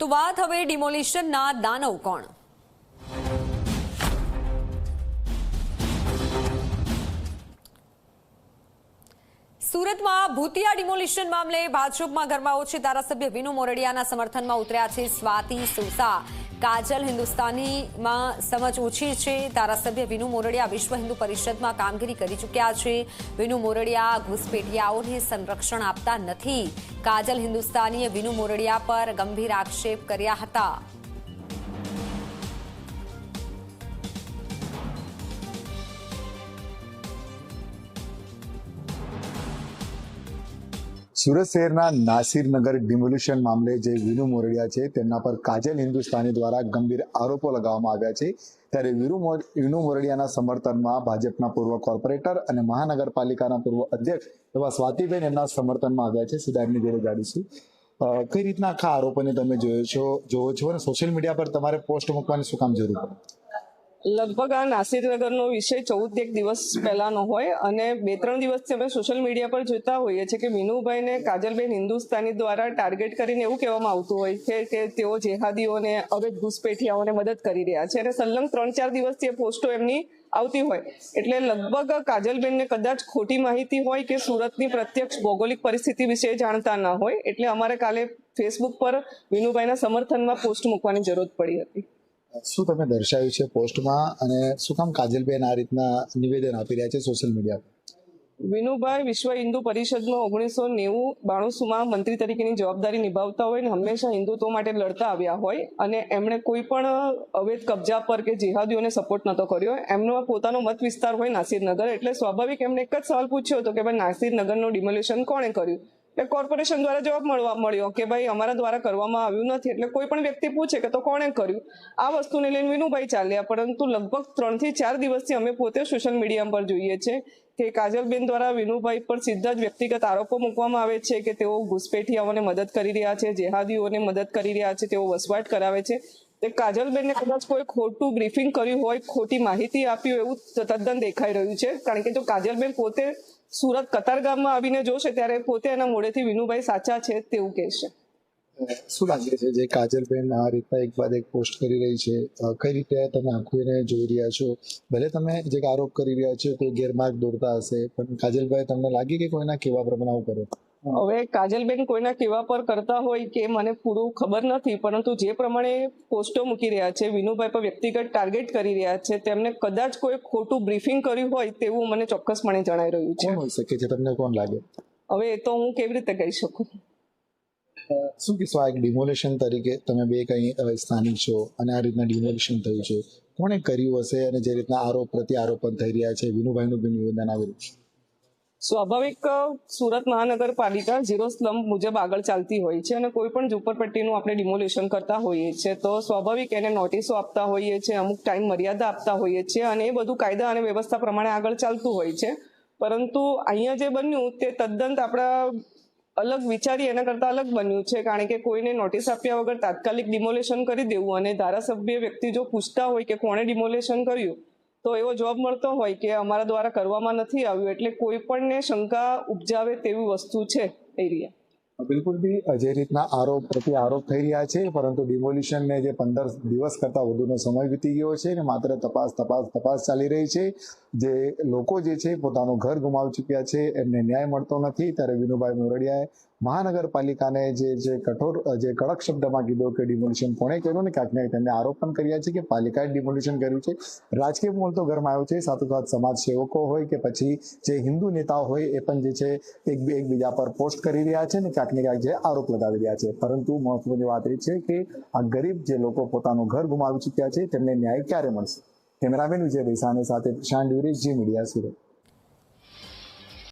તો વાત હવે ડિમોલિશનના દાનવ કોણ? સુરતમાં ભૂતિયા ડિમોલિશન મામલે ભાજપમાં ગરમાવો છે। ધારાસભ્ય વિનુ મોરડિયાના સમર્થનમાં ઉતર્યા છે સ્વાતિ સોસા। કાજલ હિન્દુસ્તાનીમાં સમજ ઓછી છે। ધારાસભ્ય વિનુ મોરડિયા વિશ્વ હિન્દુ પરિષદમાં કામગીરી કરી ચૂક્યા છે। વિનુ મોરડિયા ઘૂસપેઠિયાઓને સંરક્ષણ આપતા નથી। કાજલ હિન્દુસ્તાનીએ વિનુ મોરડિયા પર ગંભીર આક્ષેપ કર્યા હતા। સુરત શહેરના નાસિરનગર ડિમોલિશન મામલે જે વિનુ મોરડિયા છે તેમના પર કાજલ હિન્દુસ્તાની દ્વારા ગંભીર આરોપો લગાવવામાં આવ્યા છે। ત્યારે વિનુ મોરડિયાના સમર્થનમાં ભાજપના પૂર્વ કોર્પોરેટર અને મહાનગરપાલિકાના પૂર્વ અધ્યક્ષ એવા સ્વાતિબેન એમના સમર્થનમાં આવ્યા છે। સીધા એમની જોડે જાણીશું કઈ રીતના આખા આરોપોને તમે જોવો છો અને સોશિયલ મીડિયા પર તમારે પોસ્ટ મૂકવાની શું કામ જરૂર પડે? લગભગ આ નાસિરનગરનો વિષય 14 દિવસ પહેલાનો હોય અને 2-3 દિવસથી અમે સોશિયલ મીડિયા પર જોતા હોઈએ છીએ કે વિનુભાઈને કાજલબેન હિન્દુસ્તાની દ્વારા ટાર્ગેટ કરીને એવું કહેવામાં આવતું હોય છે કે તેઓ જેહાદીઓને અવૈધ ઘૂસપેઠિયાઓને મદદ કરી રહ્યા છે અને સલંગ 3-4 દિવસથી એ પોસ્ટો એમની આવતી હોય એટલે લગભગ કાજલબેનને કદાચ ખોટી માહિતી હોય કે સુરતની પ્રત્યક્ષ ભૌગોલિક પરિસ્થિતિ વિશે જાણતા ના હોય એટલે અમારે કાલે ફેસબુક પર વિનુભાઈના સમર્થનમાં પોસ્ટ મૂકવાની જરૂર પડી હતી। શું તમે દર્શાવ્યું છે પોસ્ટમાં અને શું કામ કાજલબેન આ રીતના નિવેદન આપી રહ્યા છે સોશિયલ મીડિયા પર? વિનુભાઈ વિશ્વ હિન્દુ પરિષદમાં 1990-92માં મંત્રી તરીકેની જવાબદારી નિભાવતા હોય અને હંમેશા હિન્દુત્વ માટે લડતા આવ્યા હોય અને એમણે કોઈ પણ અવૈધ કબજા પર કે જેહાદીઓને સપોર્ટ નતો કર્યો। એમનો પોતાનો મત વિસ્તાર હોય નાસિરનગર એટલે સ્વાભાવિક એમને એક જ સવાલ પૂછ્યો હતો કે ભાઈ નાસિરનગરનું ડિમોલિશન કોણે કર્યું? એટલે કોર્પોરેશન દ્વારા જવાબ મળ્યો કે ભાઈ અમારા દ્વારા કરવામાં આવ્યું નથી। એટલે કોઈ પણ વ્યક્તિ પૂછે કે તો કોણે કર્યું? આ વસ્તુને લઈને વિનુભાઈ ચાલ્યા, પરંતુ લગભગ 3 થી 4 દિવસથી અમે પોતે સોશિયલ મીડિયા પર જોઈએ છે કે કાજલબેન દ્વારા વિનુભાઈ પર સીધા જ વ્યક્તિગત આરોપો મૂકવામાં આવે છે કે તેઓ ઘૂસપેઠિયાઓને મદદ કરી રહ્યા છે, જેહાદીઓને મદદ કરી રહ્યા છે, તેઓ વસવાટ કરાવે છે। તે કાજલબેનને કદાચ કોઈ ખોટું બ્રીફિંગ કર્યું હોય, ખોટી માહિતી આપી હોય એવું તદ્દન દેખાઈ રહ્યું છે। કારણ કે જો કાજલબેન પોતે સુરત કતારગામમાં આવીને જોશે ત્યારે પોતે એના મોઢેથી વિનુભાઈ સાચા છે તેવું કહેશે। શું લાગે છે જે કાજલબેન આ રીતના એક બાદ એક પોસ્ટ કરી રહી છે, કઈ રીતે તમે આંખોને જોઈ રહ્યા છો? ભલે તમે જે આરોપ કરી રહ્યા છો તે ગેરમાર્ગ દોરતા હશે, પણ કાજલભાઈ તમને લાગે કે કોઈના કેવા પ્રમાણે આવું કરે? હવે કાજલબેન કોઈના કેવા પર કરતા હોય કે મને પૂરું ખબર નથી, પરંતુ જે પ્રમાણે પોસ્ટો મૂકી રહ્યા છે, વિનુભાઈ પર વ્યક્તિગત ટાર્ગેટ કરી રહ્યા છે, તેમને કદાચ કોઈ ખોટું બ્રીફિંગ કર્યું હોય તેવું મને ચોક્કસપણે જણાઈ રહ્યું છે। કોણ હોઈ શકે છે? તમને કોણ લાગે? હવે એ તો હું કેવી રીતે કહી શકું? શું કહેશો આ એક ડિમોલિશન તરીકે? તમે બે કઈ સ્થાનિક છો અને આ રીતના ડિમોલિશન થયું છે, કોણે કર્યું હશે? અને જે રીતના આરોપ પ્રતિ આરોપ પણ થઈ રહ્યા છે, વિનુભાઈનું બી નિવેદન આવેલું છે। સ્વાભાવિક સુરત મહાનગરપાલિકા 0 સ્લમ મુજબ આગળ ચાલતી હોય છે અને કોઈ પણ ઝૂંપડપટ્ટીનું આપણે ડિમોલિશન કરતા હોઈએ છીએ તો સ્વાભાવિક એને નોટિસો આપતા હોઈએ છીએ, અમુક ટાઈમ મર્યાદા આપતા હોઈએ છીએ અને એ બધું કાયદા અને વ્યવસ્થા પ્રમાણે આગળ ચાલતું હોય છે। પરંતુ અહીંયા જે બન્યું તે તદ્દન આપણા અલગ વિચારી એના કરતાં અલગ બન્યું છે, કારણ કે કોઈને નોટિસ આપ્યા વગર તાત્કાલિક ડિમોલિશન કરી દેવું અને ધારાસભ્ય વ્યક્તિ જો પૂછતા હોય કે કોણે ડિમોલિશન કર્યું તો એવો જવાબ મળતો હોય કે અમારા દ્વારા કરવામાં નથી આવ્યું, એટલે કોઈ પણને શંકા ઉપજાવે તેવી વસ્તુ છે એરિયા। બિલકુલ બી જે રીતના આરોપ પ્રતિ આરોપ થઈ રહ્યા છે, પરંતુ ડિમોલિશનને જે 15 દિવસ કરતાં વધુનો સમય વીતી ગયો છે અને માત્ર તપાસ ચાલી રહી છે। જે લોકો જે છે પોતાનું ઘર ગુમાવી ચૂક્યા છે, એમને ન્યાય મળતો નથી। ત્યારે વિનુભાઈ મોરડિયાએ મહાનગરપાલિકાને જે કડક શબ્દમાં કીધું કે ડિમોલિશન કોણે કર્યું ને ક્યાંક ને તેમને આરોપ પણ કર્યા છે કે પાલિકાએ ડિમોલિશન કર્યું છે। રાજકીય માહોલ તો ગરમાયો છે, સાથોસાથ સમાજ સેવકો હોય કે પછી જે હિન્દુ નેતાઓ હોય એ પણ જે છે એકબીજા પર પોસ્ટ કરી રહ્યા છે ને ક્યાંક ને ક્યાંક જે આરોપ લગાવી રહ્યા છે। પરંતુ મહત્વની વાત એ છે કે આ ગરીબ જે લોકો પોતાનું ઘર ગુમાવી ચૂક્યા છે તેમને ન્યાય ક્યારે મળશે? કેમેરામેન વિજય ભૈસાની સાથે પ્રશાંત ડ્યુરેશ, જી મીડિયા, સુરત।